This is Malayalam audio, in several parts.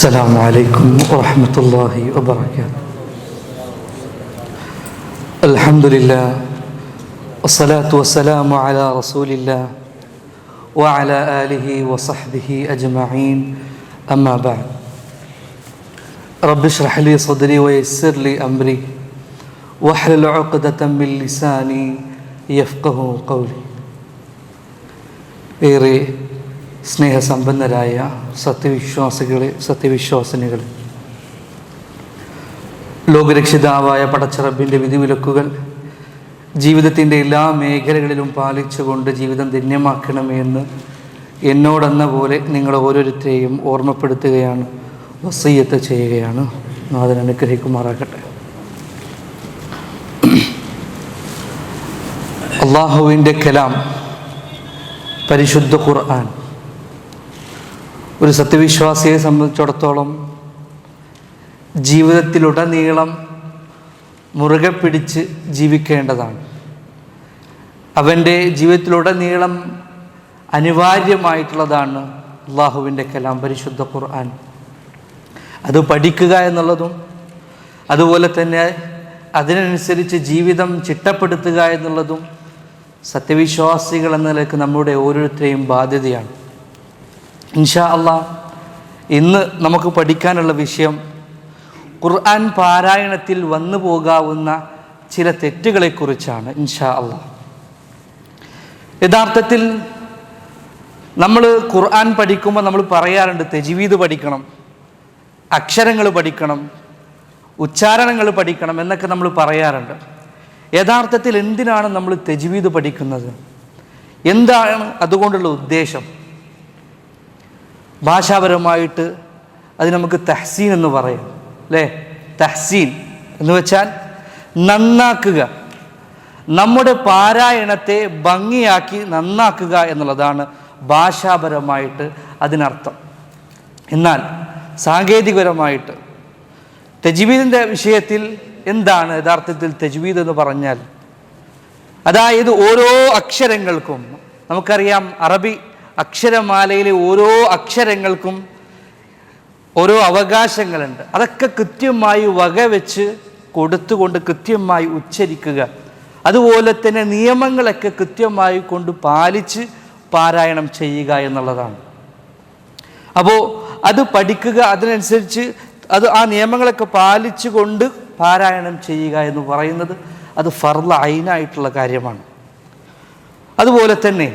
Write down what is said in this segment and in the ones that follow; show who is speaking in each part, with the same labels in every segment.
Speaker 1: السلام عليكم ورحمة الله وبركاته. الحمد لله والصلاة والسلام على رسول الله وعلى آله وصحبه أجمعين. أما بعد، رب اشرح لي صدري ويسر لي أمري واحلل عقدة من لساني يفقه قولي. ഏറെ സ്നേഹസമ്പന്നരായ സത്യവിശ്വാസിനികളെ, ലോകരക്ഷിതാവായ പടച്ചറബിൻ്റെ വിധിവിലക്കുകൾ ജീവിതത്തിൻ്റെ എല്ലാ മേഖലകളിലും പാലിച്ചുകൊണ്ട് ജീവിതം ധന്യമാക്കണമെന്ന് എന്നോടെന്ന പോലെ നിങ്ങൾ ഓരോരുത്തരെയും ഓർമ്മപ്പെടുത്തുകയാണ്, വസിയ്യത്ത് ചെയ്യുകയാണ്. നാഥൻ അനുഗ്രഹിക്കുമാറാകട്ടെ. അള്ളാഹുവിൻ്റെ കലാം, പരിശുദ്ധ ഖുർആൻ, ഒരു സത്യവിശ്വാസിയെ സംബന്ധിച്ചിടത്തോളം ജീവിതത്തിലുടനീളം മുറുകെ പിടിച്ച് ജീവിക്കേണ്ടതാണ്. അവൻ്റെ ജീവിതത്തിലുടനീളം അനിവാര്യമായിട്ടുള്ളതാണ് അള്ളാഹുവിൻ്റെ കലാം, പരിശുദ്ധ ഖുർആൻ. അത് പഠിക്കുക എന്നുള്ളതും അതുപോലെ തന്നെ അതിനനുസരിച്ച് ജീവിതം ചിട്ടപ്പെടുത്തുക എന്നുള്ളതും സത്യവിശ്വാസികൾ എന്ന നിലയ്ക്ക് നമ്മുടെ ഓരോരുത്തരെയും ബാധ്യതയാണ്. ഇൻഷാ അല്ലാഹ്, ഇന്ന് നമുക്ക് പഠിക്കാനുള്ള വിഷയം ഖുർആൻ പാരായണത്തിൽ വന്നു പോകാവുന്ന ചില തെറ്റുകളെക്കുറിച്ചാണ്. ഇൻഷാ അല്ലാഹ്, യഥാർത്ഥത്തിൽ നമ്മൾ ഖുർആൻ പഠിക്കുമ്പോൾ നമ്മൾ പറയാറുണ്ട്, തജ്വീദ് പഠിക്കണം, അക്ഷരങ്ങൾ പഠിക്കണം, ഉച്ചാരണങ്ങൾ പഠിക്കണം എന്നൊക്കെ നമ്മൾ പറയാറുണ്ട്. യഥാർത്ഥത്തിൽ എന്തിനാണ് നമ്മൾ തജ്വീദ് പഠിക്കുന്നത്? എന്താണ് അതുകൊണ്ടുള്ള ഉദ്ദേശം? ഭാഷാപരമായിട്ട് അത് നമുക്ക് തഹ്സീൻ എന്ന് പറയാം, അല്ലേ? തഹ്സീൻ എന്ന് വെച്ചാൽ നന്നാക്കുക, നമ്മുടെ പാരായണത്തെ ഭംഗിയാക്കി നന്നാക്കുക എന്നുള്ളതാണ് ഭാഷാപരമായിട്ട് അതിനർത്ഥം. എന്നാൽ സാങ്കേതികപരമായിട്ട് തജ്വീദിൻ്റെ വിഷയത്തിൽ എന്താണ് യഥാർത്ഥത്തിൽ തജ്വീദ് എന്ന് പറഞ്ഞാൽ? അതായത് ഓരോ അക്ഷരങ്ങൾക്കും, നമുക്കറിയാം അറബി അക്ഷരമാലയിലെ ഓരോ അക്ഷരങ്ങൾക്കും ഓരോ അവകാശങ്ങളുണ്ട്. അതൊക്കെ കൃത്യമായി വകവെച്ച് കൊടുത്തുകൊണ്ട് കൃത്യമായി ഉച്ചരിക്കുക, അതുപോലെ തന്നെ നിയമങ്ങളൊക്കെ കൃത്യമായി കൊണ്ട് പാലിച്ച് പാരായണം ചെയ്യുക എന്നുള്ളതാണ്. അപ്പോൾ അത് പഠിക്കുക, അതിനനുസരിച്ച് അത് ആ നിയമങ്ങളൊക്കെ പാലിച്ചു കൊണ്ട് പാരായണം ചെയ്യുക എന്ന് പറയുന്നത് അത് ഫർള് ഐനായിട്ടുള്ള കാര്യമാണ്. അതുപോലെ തന്നെ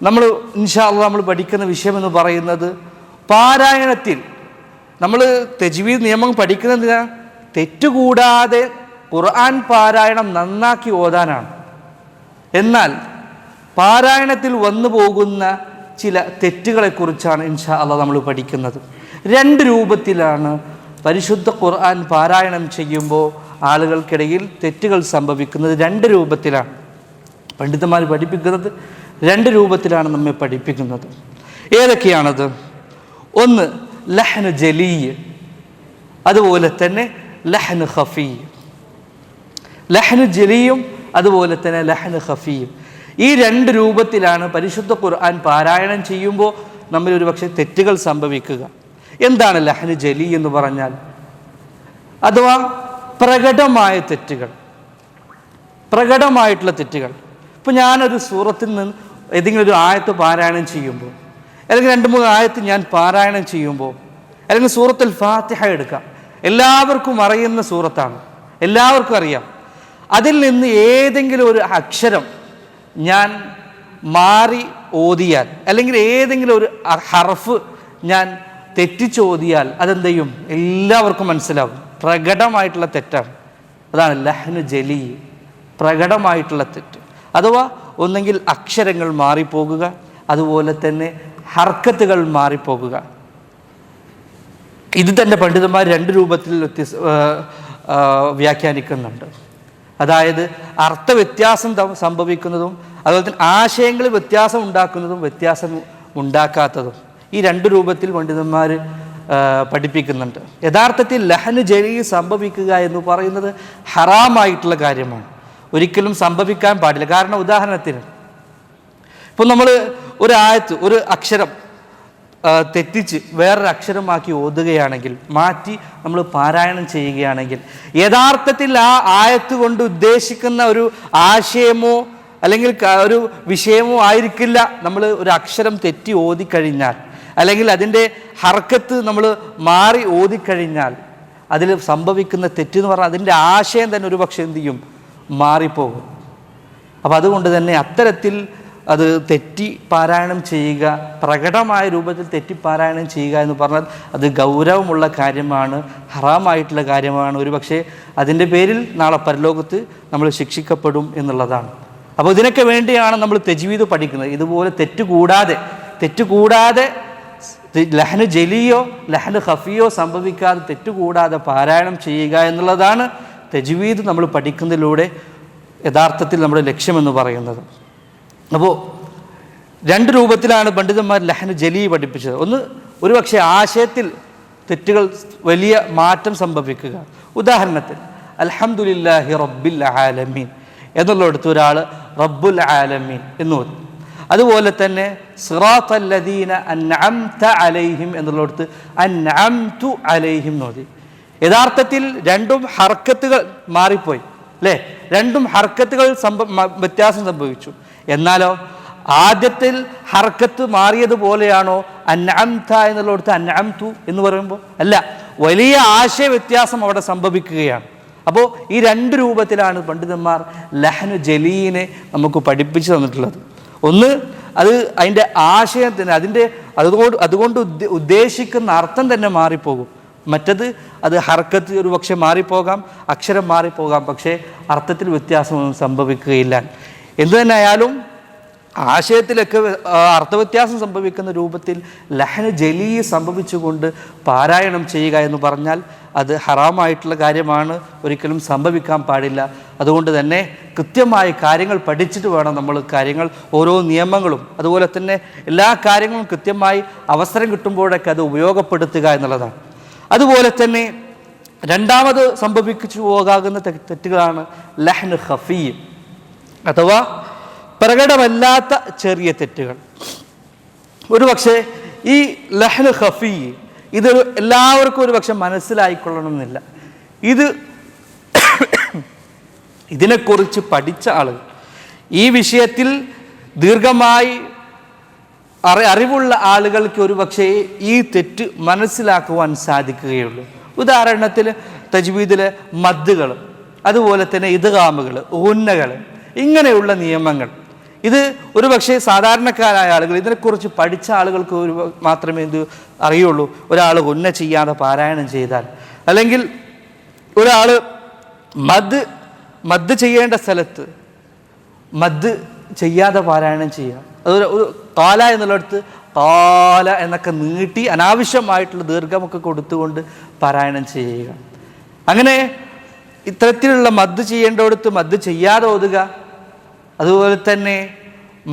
Speaker 1: നമ്മൾ ഇൻഷാ അല്ലാഹ് നമ്മൾ പഠിക്കുന്ന വിഷയം എന്ന് പറയുന്നത് പാരായണത്തിൽ നമ്മൾ തജ്വീദ് നിയമം പഠിക്കുന്നതിന് തെറ്റുകൂടാതെ ഖുർആൻ പാരായണം നന്നാക്കി ഓതാനാണ്. എന്നാൽ പാരായണത്തിൽ വന്നു പോകുന്ന ചില തെറ്റുകളെക്കുറിച്ചാണ് ഇൻഷാ അല്ലാഹ് നമ്മൾ പഠിക്കുന്നത്. രണ്ട് രൂപത്തിലാണ് പരിശുദ്ധ ഖുർആൻ പാരായണം ചെയ്യുമ്പോൾ ആളുകൾക്കിടയിൽ തെറ്റുകൾ സംഭവിക്കുന്നത്. രണ്ട് രൂപത്തിലാണ് പണ്ഡിതന്മാർ പഠിപ്പിക്കുന്നത്, രണ്ട് രൂപത്തിലാണ് നമ്മെ പഠിപ്പിക്കുന്നത്. ഏതൊക്കെയാണത്? ഒന്ന് ലഹ്ന് ജലീ, അതുപോലെ തന്നെ ലഹ്ന് ഖഫീ. ലഹ്ന് ജലിയും അതുപോലെ തന്നെ ലഹ്ന് ഖഫീയും, ഈ രണ്ട് രൂപത്തിലാണ് പരിശുദ്ധ ഖുർആൻ പാരായണം ചെയ്യുമ്പോൾ നമ്മൾ ഒരു പക്ഷേ തെറ്റുകൾ സംഭവിക്കുക. എന്താണ് ലഹ്ന് ജലി എന്ന് പറഞ്ഞാൽ? അഥവാ പ്രകടമായ തെറ്റുകൾ, പ്രകടമായിട്ടുള്ള തെറ്റുകൾ. ഇപ്പം ഞാനൊരു സൂറത്തിൽ നിന്ന് ഏതെങ്കിലും ഒരു ആയത്ത് പാരായണം ചെയ്യുമ്പോൾ, അല്ലെങ്കിൽ 2-3 ആയത്ത് ഞാൻ പാരായണം ചെയ്യുമ്പോൾ, അല്ലെങ്കിൽ സൂറത്തുൽ ഫാത്തിഹ എടുക്കാം, എല്ലാവർക്കും അറിയുന്ന സൂറത്താണ്, എല്ലാവർക്കും അറിയാം. അതിൽ നിന്ന് ഏതെങ്കിലും ഒരു അക്ഷരം ഞാൻ മാറി ഓതിയാൽ, അല്ലെങ്കിൽ ഏതെങ്കിലും ഒരു ഹർഫ് ഞാൻ തെറ്റിച്ചോതിയാൽ അതെന്ത് ചെയ്യും? എല്ലാവർക്കും മനസ്സിലാവും, പ്രകടമായിട്ടുള്ള തെറ്റാണ്. അതാണ് ലഹ്ന് ജലി, പ്രകടമായിട്ടുള്ള തെറ്റ്. അഥവാ ഒന്നെങ്കിൽ അക്ഷരങ്ങൾ മാറിപ്പോകുക, അതുപോലെ തന്നെ ഹർക്കത്തുകൾ മാറിപ്പോകുക. ഇത് തന്നെ പണ്ഡിതന്മാർ രണ്ട് രൂപത്തിൽ വ്യാഖ്യാനിക്കുന്നുണ്ട്. അതായത് അർത്ഥവ്യത്യാസം സംഭവിക്കുന്നതും അതുപോലെ തന്നെ ആശയങ്ങൾ വ്യത്യാസം ഉണ്ടാക്കുന്നതും വ്യത്യാസം ഉണ്ടാക്കാത്തതും, ഈ രണ്ട് രൂപത്തിൽ പണ്ഡിതന്മാർ പഠിപ്പിക്കുന്നുണ്ട്. യഥാർത്ഥത്തിൽ ലഹ്ന് ജലി സംഭവിക്കുക എന്ന് പറയുന്നത് ഹറാമായിട്ടുള്ള കാര്യമാണ്, ഒരിക്കലും സംഭവിക്കാൻ പാടില്ല. കാരണം ഉദാഹരണത്തിന് ഇപ്പോൾ നമ്മൾ ഒരു ആയത്ത്, ഒരു അക്ഷരം തെറ്റിച്ച് വേറൊരു അക്ഷരമാക്കി ഓതുകയാണെങ്കിൽ, മാറ്റി നമ്മൾ പാരായണം ചെയ്യുകയാണെങ്കിൽ, യഥാർത്ഥത്തിൽ ആ ആയത്ത് കൊണ്ട് ഉദ്ദേശിക്കുന്ന ഒരു ആശയമോ അല്ലെങ്കിൽ ഒരു വിഷയമോ ആയിരിക്കില്ല നമ്മൾ ഒരു അക്ഷരം തെറ്റി ഓതിക്കഴിഞ്ഞാൽ, അല്ലെങ്കിൽ അതിൻ്റെ ഹർക്കത്ത് നമ്മൾ മാറി ഓതിക്കഴിഞ്ഞാൽ അതിൽ സംഭവിക്കുന്ന തെറ്റെന്ന് പറഞ്ഞാൽ അതിൻ്റെ ആശയം തന്നെ ഒരു പക്ഷേ എന്ത് ചെയ്യും, മാറിപ്പോകും. അപ്പം അതുകൊണ്ട് തന്നെ അത്തരത്തിൽ അത് തെറ്റി പാരായണം ചെയ്യുക, പ്രകടമായ രൂപത്തിൽ തെറ്റി പാരായണം ചെയ്യുക എന്ന് പറഞ്ഞാൽ അത് ഗൗരവമുള്ള കാര്യമാണ്, ഹറാമായിട്ടുള്ള കാര്യമാണ്. ഒരു പക്ഷേ അതിൻ്റെ പേരിൽ നാളെ പരലോകത്ത് നമ്മൾ ശിക്ഷിക്കപ്പെടും എന്നുള്ളതാണ്. അപ്പോൾ ഇതിനൊക്കെ വേണ്ടിയാണ് നമ്മൾ തജ്വീദ് പഠിക്കുന്നത്. ഇതുപോലെ തെറ്റുകൂടാതെ ലഹ്ന് ജലിയോ ലഹ്ന് ഖഫിയോ സംഭവിക്കാതെ തെറ്റുകൂടാതെ പാരായണം ചെയ്യുക എന്നുള്ളതാണ് തജ്വീദ് നമ്മൾ പഠിക്കുന്നതിലൂടെ യഥാർത്ഥത്തിൽ നമ്മുടെ ലക്ഷ്യമെന്ന് പറയുന്നത്. അപ്പോൾ രണ്ട് രൂപത്തിലാണ് പണ്ഡിതന്മാർ ലഹ്ന് ജലി പഠിപ്പിച്ചത്. ഒന്ന്, ഒരുപക്ഷെ ആശയത്തിൽ തെറ്റുകൾ വലിയ മാറ്റം സംഭവിക്കുക. ഉദാഹരണത്തിന് അൽഹംദുലില്ലാഹി റബ്ബിൽ ആലമീൻ എന്നുള്ളിടത്ത് ഒരാൾ റബ്ബുൽ ആലമീൻ എന്ന് പറയും. അതുപോലെ തന്നെ സിറാത്തൽ ലദീന അൻഅംത അലൈഹിം എന്നുള്ളിടത്ത് അൻഅംതു അലൈഹിം എന്ന് പറയും. യഥാർത്ഥത്തിൽ രണ്ടും ഹർക്കത്തുകൾ മാറിപ്പോയി അല്ലേ, രണ്ടും ഹർക്കത്തുകൾ വ്യത്യാസം സംഭവിച്ചു. എന്നാലോ ആദ്യത്തിൽ ഹർക്കത്ത് മാറിയതുപോലെയാണോ അൻഅംത എന്നുള്ളിടത്ത് അൻഅംതു എന്ന് പറയുമ്പോൾ? അല്ല, വലിയ ആശയ വ്യത്യാസം അവിടെ സംഭവിക്കുകയാണ്. അപ്പോൾ ഈ രണ്ട് രൂപത്തിലാണ് പണ്ഡിതന്മാർ ലഹ്നു ജലീനെ നമുക്ക് പഠിപ്പിച്ചു തന്നിട്ടുള്ളത്. ഒന്ന്, അത് അതിൻ്റെ ആശയത്തിന് അതുകൊണ്ട് ഉദ്ദേശിക്കുന്ന അർത്ഥം തന്നെ മാറിപ്പോകും. മറ്റത് അത് ഹർക്കത്ത് ഒരു പക്ഷെ മാറിപ്പോകാം, അക്ഷരം മാറിപ്പോകാം, പക്ഷേ അർത്ഥത്തിൽ വ്യത്യാസമൊന്നും സംഭവിക്കുകയില്ല. എന്തു തന്നെ ആയാലും ആശയത്തിലൊക്കെ അർത്ഥവ്യത്യാസം സംഭവിക്കുന്ന രൂപത്തിൽ ലഹ്ന് ജലീ സംഭവിച്ചുകൊണ്ട് പാരായണം ചെയ്യുക എന്ന് പറഞ്ഞാൽ അത് ഹറാമായിട്ടുള്ള കാര്യമാണ്, ഒരിക്കലും സംഭവിക്കാൻ പാടില്ല. അതുകൊണ്ട് തന്നെ കൃത്യമായ കാര്യങ്ങൾ പഠിച്ചിട്ട് വേണം നമ്മൾ കാര്യങ്ങൾ, ഓരോ നിയമങ്ങളും അതുപോലെ തന്നെ എല്ലാ കാര്യങ്ങളും കൃത്യമായി അവസരം കിട്ടുമ്പോഴൊക്കെ അത് ഉപയോഗപ്പെടുത്തുക എന്നുള്ളതാണ്. അതുപോലെ തന്നെ രണ്ടാമത് സംഭവിച്ചു പോകാവുന്ന തെറ്റുകളാണ് ലഹ്ന് ഖഫീ അഥവാ പ്രകടമല്ലാത്ത ചെറിയ തെറ്റുകൾ. ഒരു പക്ഷേ ഈ ലഹ്ന് ഖഫീ ഇത് എല്ലാവർക്കും ഒരു പക്ഷെ മനസ്സിലായിക്കൊള്ളണമെന്നില്ല. ഇതിനെക്കുറിച്ച് പഠിച്ച ആളുകൾ, ഈ വിഷയത്തിൽ ദീർഘമായി അറിവുള്ള ആളുകൾക്ക് ഒരു പക്ഷേ ഈ തെറ്റ് മനസ്സിലാക്കുവാൻ സാധിക്കുകയുള്ളൂ. ഉദാഹരണത്തിന് തജ്വീദിലെ മദ്ദുകൾ, അതുപോലെ തന്നെ ഇദ്ഗാമുകൾ, ഉന്നകൾ, ഇങ്ങനെയുള്ള നിയമങ്ങൾ ഇത് ഒരു പക്ഷേ സാധാരണക്കാരായ ആളുകൾ, ഇതിനെക്കുറിച്ച് പഠിച്ച ആളുകൾക്ക് മാത്രമേ ഇത് അറിയുള്ളൂ. ഒരാൾ ഉന്ന ചെയ്യാതെ പാരായണം ചെയ്താൽ, അല്ലെങ്കിൽ ഒരാൾ മദ് ചെയ്യേണ്ട സ്ഥലത്ത് മദ് ചെയ്യാതെ പാരായണം ചെയ്യുക, ഒരു കാല എന്നുള്ളിടത്ത് കാല എന്നൊക്കെ നീട്ടി അനാവശ്യമായിട്ടുള്ള ദീർഘമൊക്കെ കൊടുത്തുകൊണ്ട് പാരായണം ചെയ്യുക. അങ്ങനെ ഇത്തരത്തിലുള്ള മദ് ചെയ്യേണ്ടടുത്ത് മദ് ചെയ്യാതെ ഓതുക, അതുപോലെ തന്നെ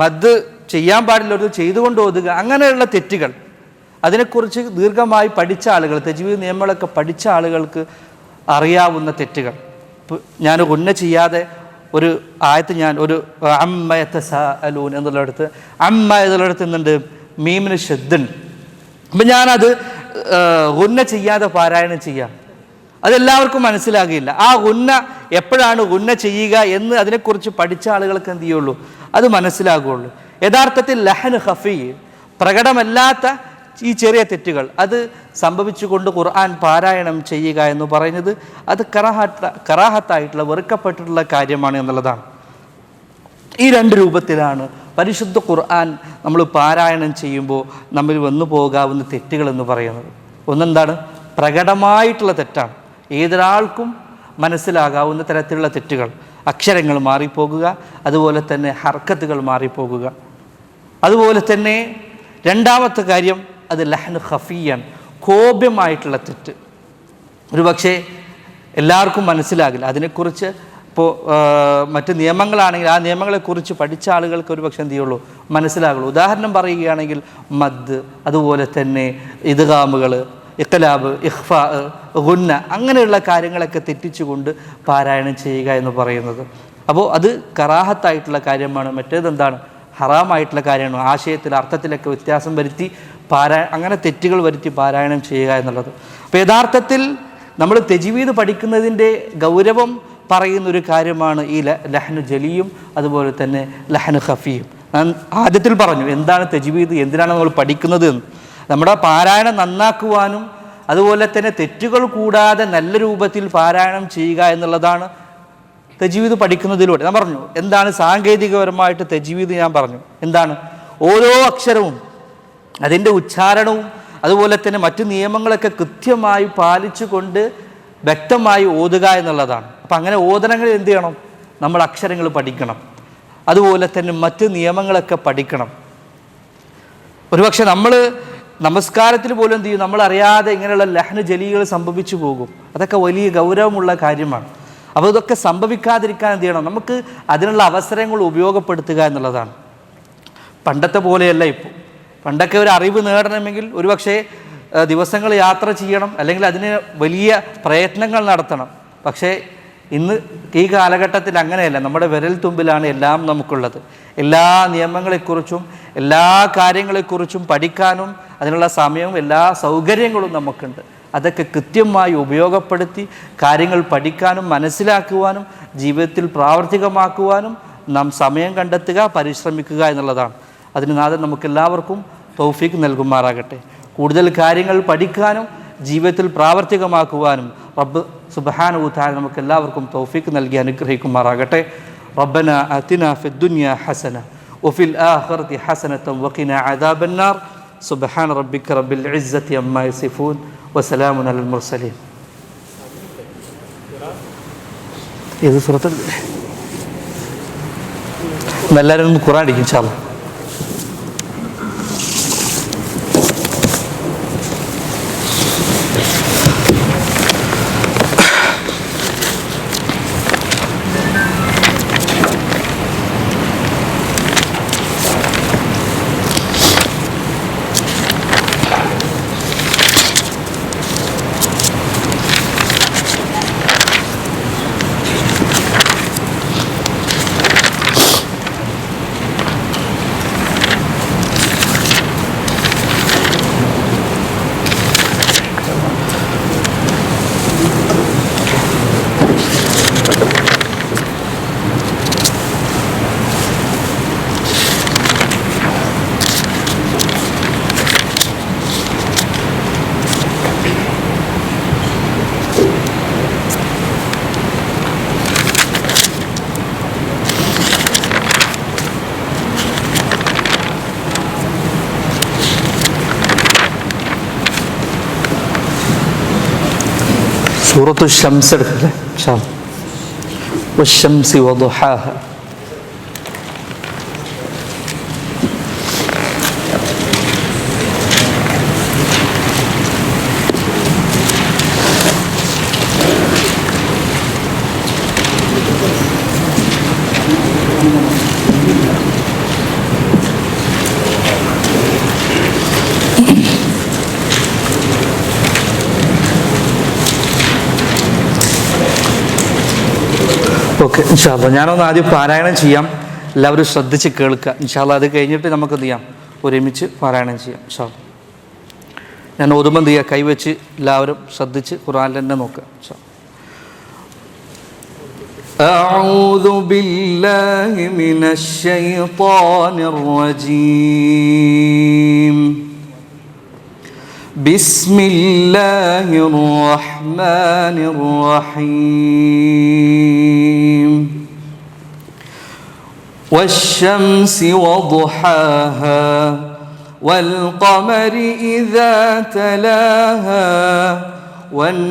Speaker 1: മദ് ചെയ്യാൻ പാടില്ലൊരു ചെയ്തുകൊണ്ട് ഓതുക, അങ്ങനെയുള്ള തെറ്റുകൾ അതിനെക്കുറിച്ച് ദീർഘമായി പഠിച്ച ആളുകൾ, തജ്വീദ് നിയമങ്ങളൊക്കെ പഠിച്ച ആളുകൾക്ക് അറിയാവുന്ന തെറ്റുകൾ. ഞാൻ ഉന്ന ചെയ്യാതെ ഒരു ആയത്ത്, ഞാൻ ഒരു അമ്മ യതസാഅലൂൻ എന്നുള്ളിടത്ത് എന്നുണ്ട് മീമിന് ശദ്ദുണ്ട്. അപ്പം ഞാനത് ഉന്ന ചെയ്യാതെ പാരായണം ചെയ്യാം, അതെല്ലാവർക്കും മനസ്സിലാകില്ല. ആ ഉന്ന എപ്പോഴാണ് ഉന്ന ചെയ്യുക എന്ന് അതിനെക്കുറിച്ച് പഠിച്ച ആളുകൾക്ക് എന്ത് ചെയ്യുള്ളൂ, അത് മനസ്സിലാകുള്ളൂ. യഥാർത്ഥത്തിൽ ലഹ്ന് ഖഫീ പ്രകടമല്ലാത്ത ഈ ചെറിയ തെറ്റുകൾ അത് സംഭവിച്ചുകൊണ്ട് ഖുർആൻ പാരായണം ചെയ്യുക എന്ന് പറയുന്നത് അത് കറാഹത്തായിട്ടുള്ള വെറുക്കപ്പെട്ടിട്ടുള്ള കാര്യമാണ് എന്നുള്ളതാണ്. ഈ രണ്ട് രൂപത്തിലാണ് പരിശുദ്ധ ഖുർആൻ നമ്മൾ പാരായണം ചെയ്യുമ്പോൾ നമ്മൾ വന്നു പോകാവുന്ന തെറ്റുകൾ എന്ന് പറയുന്നത്. ഒന്നെന്താണ്, പ്രകടമായിട്ടുള്ള തെറ്റാണ്, ഏതൊരാൾക്കും മനസ്സിലാകാവുന്ന തരത്തിലുള്ള തെറ്റുകൾ, അക്ഷരങ്ങൾ മാറിപ്പോകുക, അതുപോലെ തന്നെ ഹർക്കത്തുകൾ മാറിപ്പോകുക. അതുപോലെ തന്നെ രണ്ടാമത്തെ കാര്യം അത് ലഹ്ന് ഖഫീയാണ്, കോപ്യമായിട്ടുള്ള തെറ്റ്. ഒരു പക്ഷേ എല്ലാവർക്കും മനസ്സിലാകില്ല, അതിനെക്കുറിച്ച് ഇപ്പോൾ മറ്റ് നിയമങ്ങളാണെങ്കിൽ ആ നിയമങ്ങളെക്കുറിച്ച് പഠിച്ച ആളുകൾക്ക് ഒരു പക്ഷേ എന്ത് ചെയ്യുള്ളൂ, മനസ്സിലാകുള്ളൂ. ഉദാഹരണം പറയുകയാണെങ്കിൽ മദ്, അതുപോലെ തന്നെ ഇദ്ഗാമുകൾ, ഇഖ്ലാബ്, ഇഖ്ഫാ, ഗുന്ന, അങ്ങനെയുള്ള കാര്യങ്ങളൊക്കെ തെറ്റിച്ചുകൊണ്ട് പാരായണം ചെയ്യുക എന്ന് പറയുന്നത്. അപ്പോൾ അത് കറാഹത്തായിട്ടുള്ള കാര്യമാണ്. മറ്റേതെന്താണ്, ഹറാമായിട്ടുള്ള കാര്യമാണ്. ആശയത്തിൽ അർത്ഥത്തിലൊക്കെ വ്യത്യാസം വരുത്തി അങ്ങനെ തെറ്റുകൾ വരുത്തി പാരായണം ചെയ്യുക എന്നുള്ളത്. അപ്പോൾ യഥാർത്ഥത്തിൽ നമ്മൾ തജ്വീദ് പഠിക്കുന്നതിൻ്റെ ഗൗരവം പറയുന്നൊരു കാര്യമാണ് ഈ ലഹ്നു ജലിയും അതുപോലെ തന്നെ ലഹ്നു ഖഫിയും. ഞാൻ ആദ്യത്തിൽ പറഞ്ഞു എന്താണ് തജ്വീദ്, എന്തിനാണ് നമ്മൾ പഠിക്കുന്നത് എന്ന്. നമ്മുടെ പാരായണം നന്നാക്കുവാനും അതുപോലെ തന്നെ തെറ്റുകൾ കൂടാതെ നല്ല രൂപത്തിൽ പാരായണം ചെയ്യുക എന്നുള്ളതാണ് തജ്വീദ് പഠിക്കുന്നതിലൂടെ. ഞാൻ പറഞ്ഞു എന്താണ് സാങ്കേതികപരമായിട്ട് തജ്വീദ്. ഞാൻ പറഞ്ഞു എന്താണ് ഓരോ അക്ഷരവും അതിൻ്റെ ഉച്ചാരണവും അതുപോലെ തന്നെ മറ്റു നിയമങ്ങളൊക്കെ കൃത്യമായി പാലിച്ചുകൊണ്ട് വ്യക്തമായി ഓതുക എന്നുള്ളതാണ്. അപ്പം അങ്ങനെ ഓതണമെങ്കിൽ എന്ത് ചെയ്യണം? നമ്മൾ അക്ഷരങ്ങൾ പഠിക്കണം, അതുപോലെ തന്നെ മറ്റ് നിയമങ്ങളൊക്കെ പഠിക്കണം. ഒരുപക്ഷെ നമ്മൾ നമസ്കാരത്തിൽ പോലും എന്ത് ചെയ്യും, നമ്മളറിയാതെ ഇങ്ങനെയുള്ള ലഹ്ന ജലികൾ സംഭവിച്ചു പോകും. അതൊക്കെ വലിയ ഗൗരവമുള്ള കാര്യമാണ്. അപ്പോൾ ഇതൊക്കെ സംഭവിക്കാതിരിക്കാൻ എന്ത് ചെയ്യണം? നമുക്ക് അതിനുള്ള അവസരങ്ങൾ ഉപയോഗപ്പെടുത്തുക എന്നുള്ളതാണ്. പണ്ടത്തെ പോലെയല്ല ഇപ്പോൾ. പണ്ടൊക്കെ ഒരു അറിവ് നേടണമെങ്കിൽ ഒരുപക്ഷെ ദിവസങ്ങൾ യാത്ര ചെയ്യണം, അല്ലെങ്കിൽ അതിന് വലിയ പ്രയത്നങ്ങൾ നടത്തണം. പക്ഷേ ഇന്ന് ഈ കാലഘട്ടത്തിൽ അങ്ങനെയല്ല. നമ്മുടെ വിരൽ തുമ്പിലാണ് എല്ലാം നമുക്കുള്ളത്. എല്ലാ നിയമങ്ങളെക്കുറിച്ചും എല്ലാ കാര്യങ്ങളെക്കുറിച്ചും പഠിക്കാനും അതിനുള്ള സമയവും എല്ലാ സൗകര്യങ്ങളും നമുക്കുണ്ട്. അതൊക്കെ കൃത്യമായി ഉപയോഗപ്പെടുത്തി കാര്യങ്ങൾ പഠിക്കാനും മനസ്സിലാക്കുവാനും ജീവിതത്തിൽ പ്രാവർത്തികമാക്കുവാനും നാം സമയം കണ്ടെത്തുക, പരിശ്രമിക്കുക എന്നുള്ളതാണ്. അതിന് നാഥൻ നമുക്കെല്ലാവർക്കും തൗഫീഖ് നൽകുമാറാകട്ടെ. കൂടുതൽ കാര്യങ്ങൾ പഠിക്കാനും ജീവിതത്തിൽ പ്രാവർത്തികമാക്കുവാനും റബ്ബ് സുബ്ഹാനഹു വ തആല നമുക്കെല്ലാവർക്കും തൗഫീഖ് നൽകി അനുഗ്രഹിക്കുമാറാകട്ടെ. റബ്ബന ആതിനാ ഫിദ്ദുനിയ ഹസന വഫിൽ ആഖിറതി ഹസനതൻ വഖിനാ അദാബന്നാർ. സുബ്ഹാന റബ്ബിക റബ്ബിൽ ഇസ്സതി അമ്മാ യസിഫൂൻ വസലാമുൻ അലൽ മുർസലീൻ. ഏത് സൂറത്തിൽ എല്ലാവരും ഖുർആൻ പഠിക്കും ഇൻഷാ അല്ലാഹ്. സൂറത്തു ശംസ് എടുക്കല്ലേ? വശംസി വദുഹാഹ. ഓക്കെ, ഇൻഷാ അല്ലാഹ് ഞാനൊന്ന് ആദ്യം പാരായണം ചെയ്യാം. എല്ലാവരും ശ്രദ്ധിച്ച് കേൾക്കുക. ഇൻഷാ അല്ലാഹ് അത് കഴിഞ്ഞിട്ട് നമുക്ക് എന്ത് ചെയ്യാം, ഒരുമിച്ച് പാരായണം ചെയ്യാം. ഇൻഷാ അല്ലാഹ് ഞാൻ ഓതുമ്പോൾ എന്ത് ചെയ്യുക, കൈവച്ച് എല്ലാവരും ശ്രദ്ധിച്ച് ഖുർആനിൽ തന്നെ നോക്കുക. ഇൻഷാ അഊദു ബില്ലാഹി മിനശ് ശൈത്വാനിർ റജീം. ബിസ്മില്ലാഹിർ റഹ്മാനിർ റഹീം. വശംസി വദുഹാഹാ വൽഖമരി ഇദാ തലാഹാ വന്നഹാരി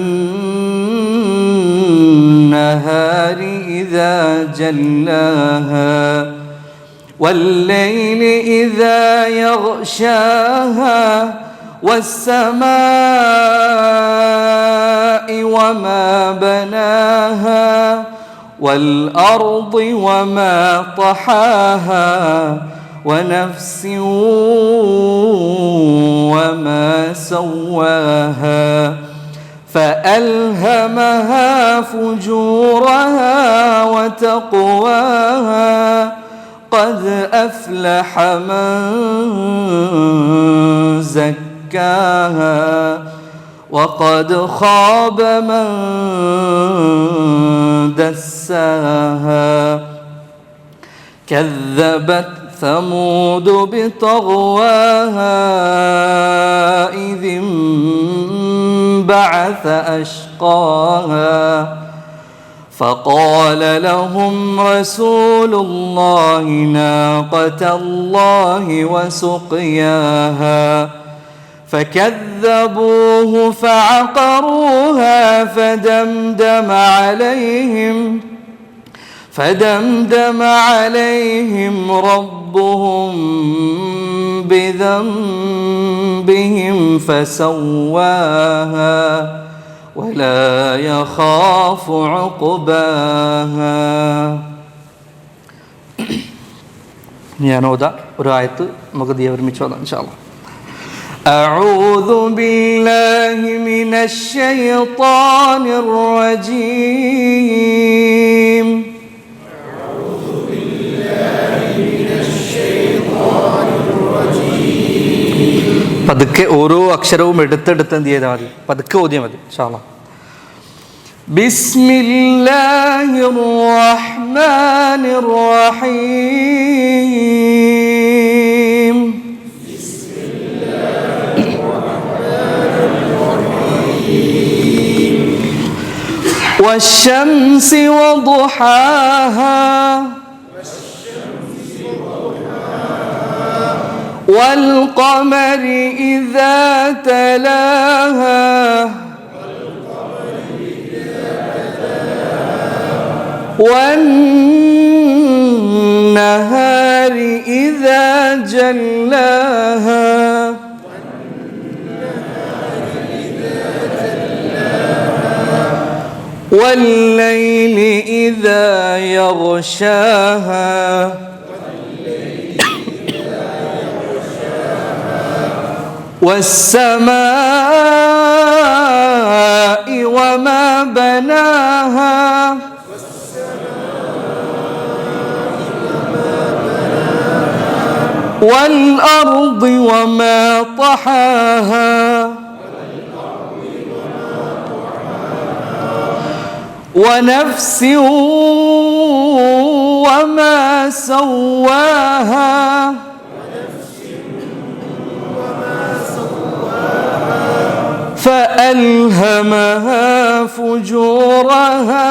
Speaker 1: ഇദാ ജല്ലാഹാ വല്ലൈലി ഇദാ യഗ്ശാഹാ والسماء وما بناها والأرض وما طحاها ونفس وما سواها فألهمها فجورها وتقواها قد أفلح من زكاها وقد خاب من دساها كذبت ثمود بطغواها إذ انبعث أشقاها فقال لهم رسول الله ناقة الله وسقياها فكذبوه فعقروها فدمدم عليهم ربهم بذنبهم فسواها ولا يخاف عقباها. ഞാൻ ഓതാ ഒരു ആയത്ത് നമുക്ക് ഒരുമിച്ച് ഓതാം ഇൻഷാ അല്ലാഹ്. أعوذ بالله من الشيطان الرجيم. പതുക്കെ ഓരോ അക്ഷരവും എടുത്തെടുത്ത് എന്ത് ചെയ്താൽ മതി, പതുക്കെ ഓതിയാൽ മതി ഇൻഷാ അല്ലാഹ്. ബിസ്മില്ലാഹിർ റഹ്മാനിർ റഹീം. والشمس وضحاها والقمر إذا تلاها والنهار إذا جلاها والليل إذا يغشاها والسماء وما بناها والأرض وما طحاها ونفس وما سواها فألهمها فجورها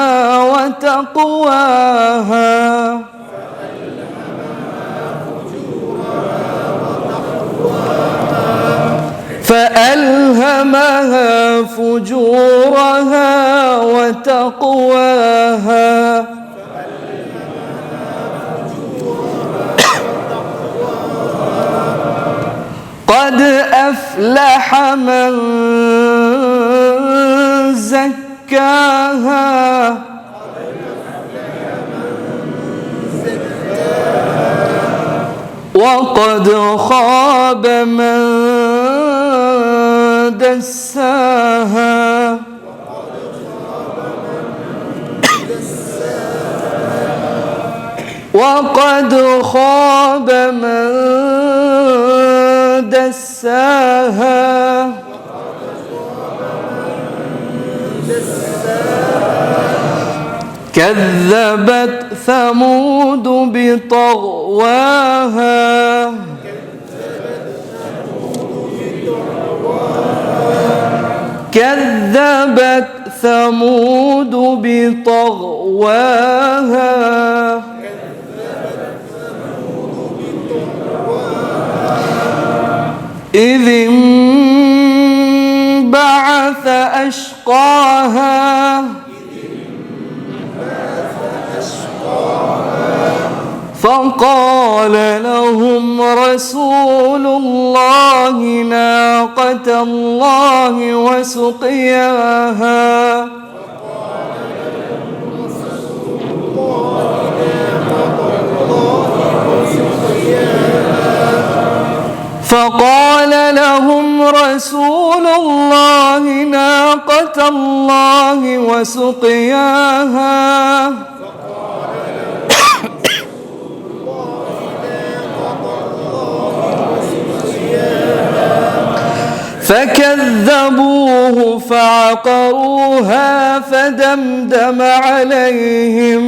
Speaker 1: وتقواها فألهمها فجورها وتقواها قد أفلح من زكاها وقد خاب من دساها وقد خاب من دساها كذبت ثمود بطغواها كذبت ثمود بطغواها إذ انبعث أشقاها فقال لهم رسول الله ناقة الله وسقياها فقال لهم رسول الله ناقة الله وسقياها فكذبوه فعقروها فدمدم عليهم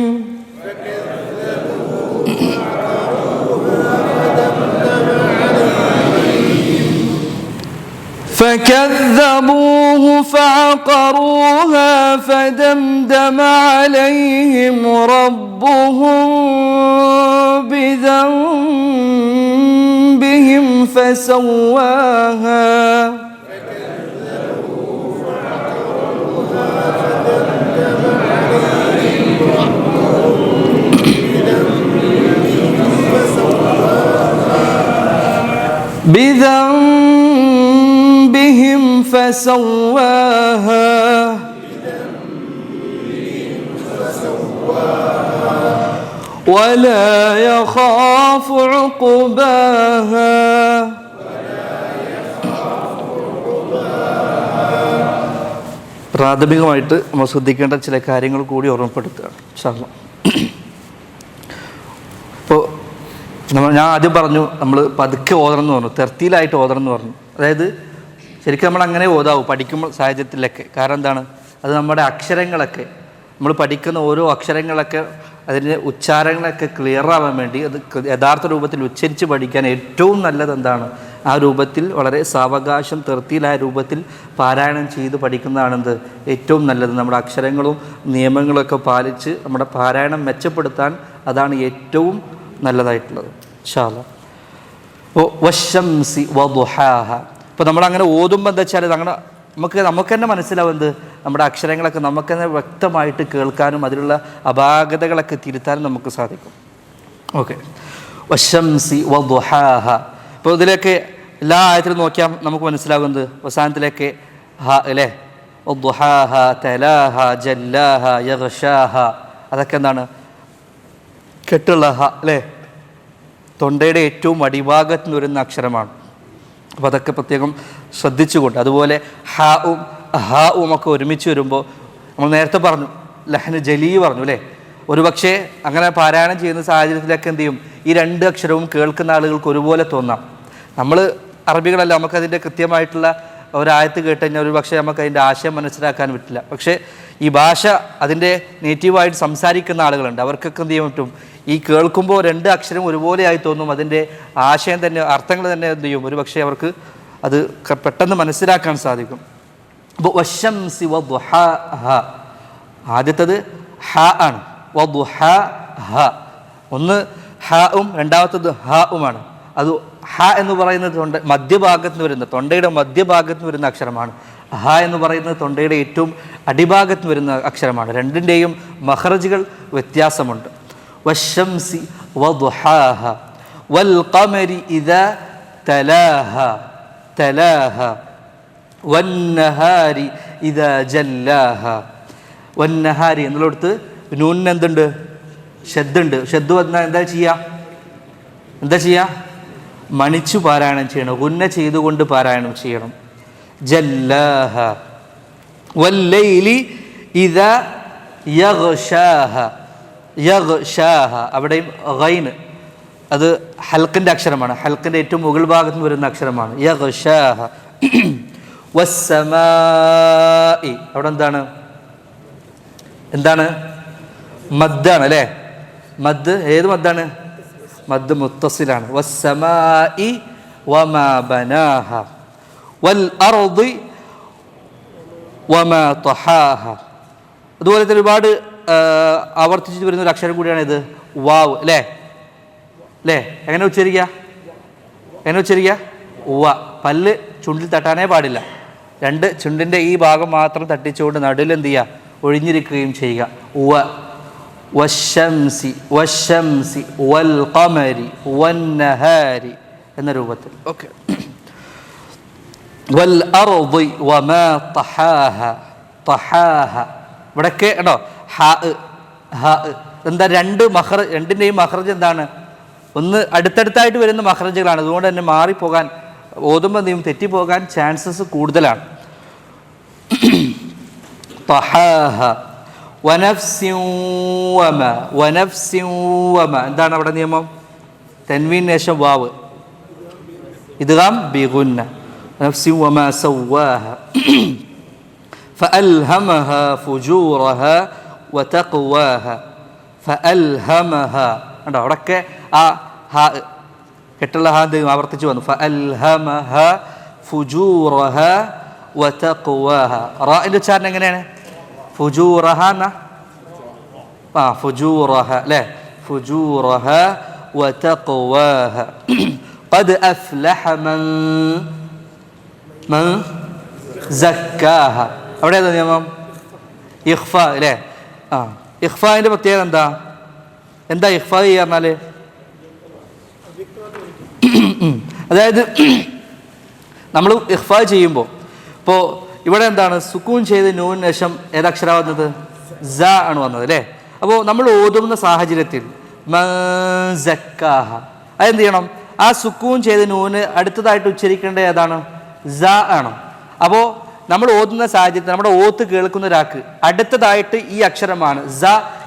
Speaker 1: فكذبوه فعقروها فدمدم عليهم ربهم بذنبهم فسواها بذنبهم فسواها ولا يخاف عقباها. പ്രാഥമികമായിട്ട് നമ്മൾ ശ്രദ്ധിക്കേണ്ട ചില കാര്യങ്ങൾ കൂടി ഓർമ്മപ്പെടുത്തുകയാണ്. ഇപ്പോൾ ഞാൻ ആദ്യം പറഞ്ഞു നമ്മൾ പതുക്കെ ഓതണം എന്ന് പറഞ്ഞു, തെർത്തിയിലായിട്ട് ഓതണം എന്ന് പറഞ്ഞു. അതായത് ശരിക്കും നമ്മൾ അങ്ങനെ ഓതാവും പഠിക്കുമ്പോൾ സാഹചര്യത്തിലൊക്കെ. കാരണം എന്താണ്, അത് നമ്മുടെ അക്ഷരങ്ങളൊക്കെ നമ്മൾ പഠിക്കുന്ന ഓരോ അക്ഷരങ്ങളൊക്കെ അതിൻ്റെ ഉച്ചാരണങ്ങളൊക്കെ ക്ലിയർ ആവാൻ വേണ്ടി അത് യഥാർത്ഥ രൂപത്തിൽ ഉച്ചരിച്ച് പഠിക്കാൻ ഏറ്റവും നല്ലത് എന്താണ്, ആ രൂപത്തിൽ വളരെ സാവകാശം തെർത്തിയിലായ രൂപത്തിൽ പാരായണം ചെയ്ത് പഠിക്കുന്നതാണെന്ത് ഏറ്റവും നല്ലത്. നമ്മുടെ അക്ഷരങ്ങളും നിയമങ്ങളൊക്കെ പാലിച്ച് നമ്മുടെ പാരായണം മെച്ചപ്പെടുത്താൻ അതാണ് ഏറ്റവും നല്ലതായിട്ടുള്ളത്. ഇൻഷാ അല്ലാഹ്. അപ്പോൾ വശംസി വദുഹാഹ, ഇപ്പോൾ നമ്മളങ്ങനെ ഓതുമ്പോൾ എന്താ വെച്ചാൽ നമുക്ക് തന്നെ മനസ്സിലാവുന്നത് നമ്മുടെ അക്ഷരങ്ങളൊക്കെ നമുക്ക് തന്നെ വ്യക്തമായിട്ട് കേൾക്കാനും അതിലുള്ള അപാകതകളൊക്കെ തിരുത്താനും നമുക്ക് സാധിക്കും. ഓക്കെ, വശംസി വദുഹാഹ. ഇപ്പോൾ ഇതിലേക്ക് എല്ലാ ആയത്തിലും നോക്കിയാൽ നമുക്ക് മനസ്സിലാകുന്നത് അവസാനത്തിലേക്ക് ഹ അല്ലേ, വദുഹാഹ തലാഹ ജല്ലാഹ യഗ്ഷാഹ, അതൊക്കെ എന്താണ് കെട്ടുള്ള ഹ അല്ലേ, തൊണ്ടയുടെ ഏറ്റവും അടിഭാഗത്ത് നിന്ന് വരുന്ന അക്ഷരമാണ്. അപ്പോൾ അതൊക്കെ പ്രത്യേകം ശ്രദ്ധിച്ചുകൊണ്ട്, അതുപോലെ ഹാവും ഒക്കെ ഒരുമിച്ച് വരുമ്പോൾ നമ്മൾ നേരത്തെ പറഞ്ഞു ലഹ്ന് ജലി പറഞ്ഞു അല്ലേ. ഒരുപക്ഷെ അങ്ങനെ പാരായണം ചെയ്യുന്ന സാഹചര്യത്തിലൊക്കെ എന്ത് ചെയ്യും, ഈ രണ്ട് അക്ഷരവും കേൾക്കുന്ന ആളുകൾക്ക് ഒരുപോലെ തോന്നാം. നമ്മൾ അറബികളല്ല, നമുക്കതിൻ്റെ കൃത്യമായിട്ടുള്ള ഒരായത്ത് കേട്ട് കഴിഞ്ഞാൽ ഒരു പക്ഷേ നമുക്ക് അതിൻ്റെ ആശയം മനസ്സിലാക്കാൻ പറ്റില്ല. പക്ഷേ ഈ ഭാഷ അതിൻ്റെ നേറ്റീവായിട്ട് സംസാരിക്കുന്ന ആളുകളുണ്ട്, അവർക്കൊക്കെ എന്ത് ചെയ്യാൻ പറ്റും, ഈ കേൾക്കുമ്പോൾ രണ്ട് അക്ഷരം ഒരുപോലെയായി തോന്നും. അതിൻ്റെ ആശയം തന്നെ അർത്ഥങ്ങൾ തന്നെ എന്ത് ചെയ്യും, ഒരു പക്ഷേ അവർക്ക് അത് പെട്ടെന്ന് മനസ്സിലാക്കാൻ സാധിക്കും. അപ്പോൾ വശംസി വദുഹാഹ, ആദ്യത്തത് ഹ ആണ്, വദുഹാഹ. ഒന്ന് ഹും രണ്ടാമത്തത് ഹുമാണ്. അത് ഹ എന്ന് പറയുന്നത് മധ്യഭാഗത്ത് നിന്ന് വരുന്ന, തൊണ്ടയുടെ മധ്യഭാഗത്ത് നിന്ന് വരുന്ന അക്ഷരമാണ്. ഹ എന്ന് പറയുന്നത് തൊണ്ടയുടെ ഏറ്റവും അടിഭാഗത്ത് വരുന്ന അക്ഷരമാണ്. രണ്ടിൻ്റെയും മഖ്റജുകൾ വ്യത്യാസമുണ്ട്. വശംസി വദുഹാഹ വൽ ഖമരി ഇദാ തലാഹ തലാഹ വന്നഹാരി ഇദാ ജല്ലാഹ. വന്നഹാരി എന്നുള്ളടത്ത് നൂനിന് എന്തുണ്ട്, ഷദ്ദുണ്ട്. ഷദ്ദ് വന്നാൽ എന്താ ചെയ്യുക, മണിച്ചു പാരായണം ചെയ്യണം, ഗുന്ന ചെയ്തുകൊണ്ട് പാരായണം ചെയ്യണം. ജല്ലാഹ വല്ലൈലി ഇദാ യഗ്ഷാഹ യഗ്ഷാഹ. അവിടെയും ഗൈന് അത് ഹൽക്കിൻ്റെ അക്ഷരമാണ്, ഹൽക്കിൻ്റെ ഏറ്റവും മുകൾ ഭാഗത്ത് നിന്ന് വരുന്ന അക്ഷരമാണ്. യഗ്ഷാഹ വസ്സമാഇ, അവിടെ എന്താണ് മദ്ദാണ് അല്ലേ. മദ് ഏത് മദ്ദാണ്, മദ് മുത്തസിലാണ്. വസ്സമാഇ വമാ ബനാഹ വൽ അർദി വമാ തഹാഹ. അതുപോലെ തന്നെ ഒരുപാട് ആവർത്തിച്ച് വരുന്ന ഒരു അക്ഷരം കൂടിയാണ് ഇത്, വാവ് അല്ലേ. എങ്ങനെ ഉച്ചരിക്കുക, ഉവ. പല്ല് ചുണ്ടിൽ തട്ടാനേ പാടില്ല, രണ്ട് ചുണ്ടിൻ്റെ ഈ ഭാഗം മാത്രം തട്ടിച്ചുകൊണ്ട് നടുവിൽ എന്ത് ചെയ്യുക, ഒഴിഞ്ഞിരിക്കുകയും ചെയ്യുക. ഉവ. വശംസി വശംസി വൽ ഖമരി വന്നഹാരി എന്ന രൂപത്തിൽ. ഓക്കെ. വൽ അർദി വമാ തഹാഹ തഹാഹ. ഇവിടെയൊക്കെ കേട്ടോ എന്താ, രണ്ടിൻ്റെയും മഖ്റജ് എന്താണ്, ഒന്ന് അടുത്തടുത്തായിട്ട് വരുന്ന മഖ്റജുകളാണ്. അതുകൊണ്ട് തന്നെ മാറിപ്പോകാൻ, ഓതുമ്പോൾ എന്തെയും തെറ്റിപ്പോകാൻ ചാൻസസ് കൂടുതലാണ്. തഹാഹ വനഫ്സിൻ വമ. എന്താണ് അവിടെ നിയമം, തൻവീന് ശേഷം വാവ്, ഇദ്ഗാം ബിഗുന്ന. നഫ്സിൻ വമാ സവ്വാഹ ഫഅൽഹമഹ ഫുജൂറഹ വതഖ്വാഹ ഫഅൽഹമഹ. കണ്ടോ അവിടെയൊക്കെ ആ ഹാ കെട്ടുള്ള ഹാ ആവർത്തിച്ച് വന്നു. ഫഅൽഹമഹ ഫുജൂറഹ വതഖ്വാഹ. റാഇന്റെ ഉച്ചാരണം എങ്ങനെയാണ്? ഫുജൂറഹ എന്ന ഫുജൂറഹ അല്ലേ? ഫുജൂറഹ വതഖ്വാഹ. ഖദ് അഫ്ലഹ മൻ സക്കാഹ. അവിടെ ഏതാ നിയമം? ഇഖ്ഫ അല്ലേ? ഇഖ്ഫാന്റെ പ്രത്യേകത എന്താ? എന്താ ഇഖ്ഫ പറഞ്ഞാല്? അതായത് നമ്മൾ ഇഖ്ഫ ചെയ്യുമ്പോൾ ഇപ്പോൾ ഇവിടെ എന്താണ്? സുക്കൂൻ ചെയ്ത് നൂന് ശേഷം ഏതക്ഷര വന്നത്? സ ആണ് വന്നത് അല്ലേ? അപ്പോൾ നമ്മൾ ഓതുന്ന സാഹചര്യത്തിൽ സക്കാഹ അതെന്ത് ചെയ്യണം? ആ സുക്കൂൻ ചെയ്ത് നൂന് അടുത്തതായിട്ട് ഉച്ചരിക്കേണ്ടത് ഏതാണ്? സ ആണ്. അപ്പോൾ നമ്മൾ ഓതുന്ന സാഹചര്യത്തിൽ നമ്മുടെ ഓത്ത് കേൾക്കുന്ന ഒരാൾക്ക് അടുത്തതായിട്ട് ഈ അക്ഷരമാണ് സ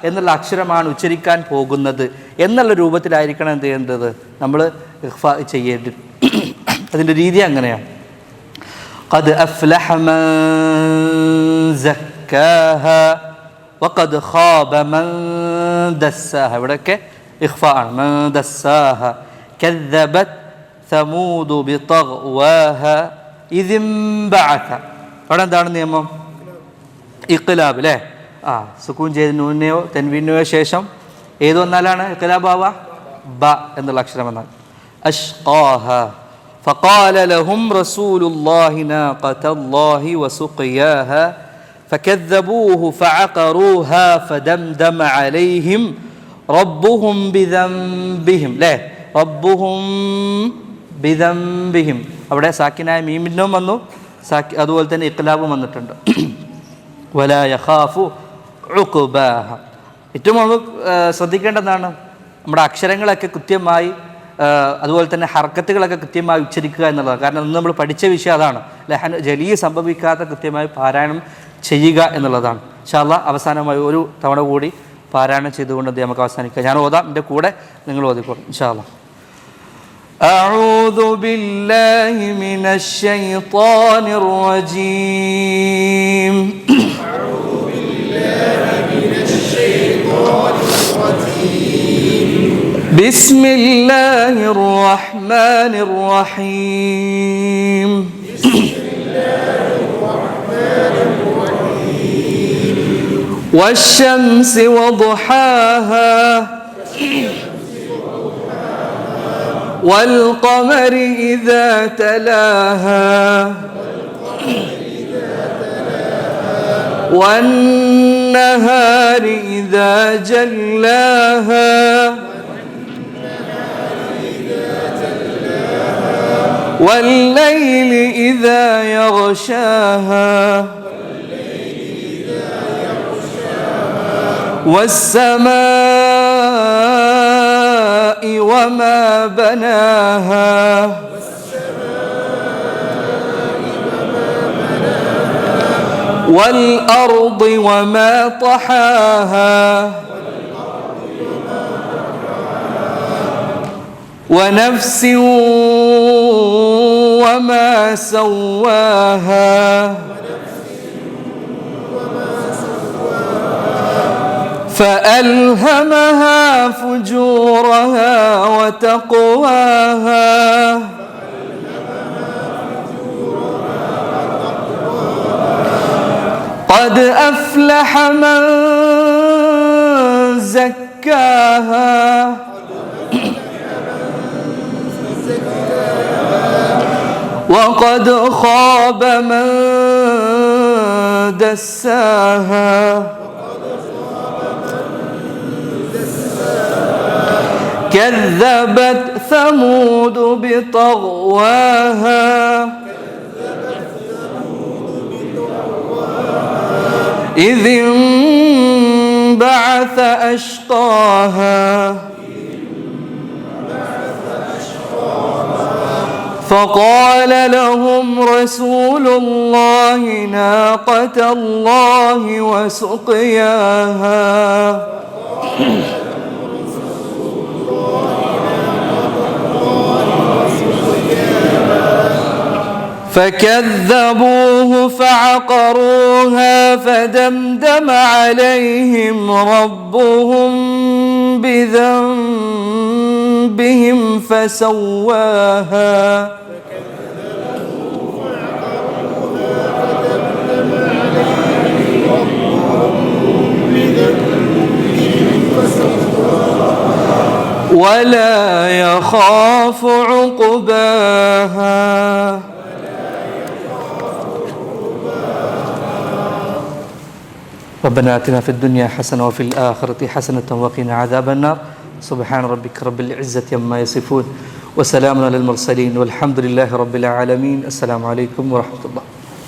Speaker 1: എന്നുള്ള അക്ഷരമാണ് ഉച്ചരിക്കാൻ പോകുന്നത് എന്നുള്ള രൂപത്തിലായിരിക്കണം എന്ത് ചെയ്യേണ്ടത്? നമ്മൾ ഇഖ്ഫ ചെയ്യേണ്ടത്. അതിൻ്റെ രീതി അങ്ങനെയാണ്. ഖദ് അഫ്ലഹ മൻ സക്കാഹ വഖദ് ഖാബ മൻ ദസ്സാഹ. ഇവിടെയൊക്കെ ഇഖ്ഫ ആണ്. മൻ ദസ്സാഹ കദ്ദബത് സമൂദ് ബിതഗ്വാഹ ഇദിൻ ബഅഥ. അവിടെ എന്താണ് നിയമം? ഇഖ്ലാബ് അല്ലേ? സുക്കൂൻ ചെയ്ത് നൂനെയോ തൻവീനെയോ ശേഷം ഏത് വന്നാലാണ് ഇഖ്ലാബ് ആവുക? ബ എന്നുള്ള അക്ഷരം വന്നാൽ. അഷ്ഖാഹ فقال لهم رسول الله ناقة الله وسقياها فكذبوه فعقروها فدمدم عليهم ربهم بذنبهم لا ربهم بذنبهم. അവിടെ സാക്കിനായ മീമിനും വന്നു, അതുപോലെ തന്നെ ഇഖ്ലാബും വന്നിട്ടുണ്ട്. വലാ യഖാഫു ഉഖ്ബാഹ. ഏറ്റവും നമ്മൾ ശ്രദ്ധിക്കേണ്ടതാണ് നമ്മുടെ അക്ഷരങ്ങളൊക്കെ കൃത്യമായി അതുപോലെ തന്നെ ഹർക്കത്തുകളൊക്കെ കൃത്യമായി ഉച്ചരിക്കുക എന്നുള്ളതാണ്. കാരണം ഇന്ന് നമ്മൾ പഠിച്ച വിഷയം അതാണ്. ലഹൻ ജലീ സംഭവിക്കാത്ത കൃത്യമായി പാരായണം ചെയ്യുക എന്നുള്ളതാണ്. ഇൻഷാ അല്ലാഹ് അവസാനമായി ഒരു തവണ കൂടി പാരായണം ചെയ്തുകൊണ്ട് നമുക്ക് അവസാനിക്കാം. ഞാൻ ഓതാം, എൻ്റെ കൂടെ നിങ്ങൾ ഓതിക്കോളും ഇൻഷാ അല്ലാഹ്. أعوذ بالله من الشيطان الرجيم. أعوذ بالله من الشيطان الرجيم. بسم الله الرحمن الرحيم. بسم الله الرحمن الرحيم. والشمس وضحاها والقمر إذا تلاها والنهار إذا جلاها والليل إذا يغشاها والسماء وما بناها والأرض وما طحاها ونفس وما سواها فألهمها فجورها وتقواها قد أفلح من زكاها وقد خاب من دساها كذبت ثمود بطغواها إذ انبعث أشقاها فقال لهم رسول الله ناقة الله وسقياها فكذبوه فعقروها فدمدم عليهم ربهم بذنبهم فسواها ولا يخاف عقباها. ربنا آتنا في الدنيا حسنة وفي الآخرة حسنة وقنا عذاب النار. سبحان ربك رب العزة عما يصفون وسلام على المرسلين والحمد لله رب العالمين. السلام عليكم ورحمة الله.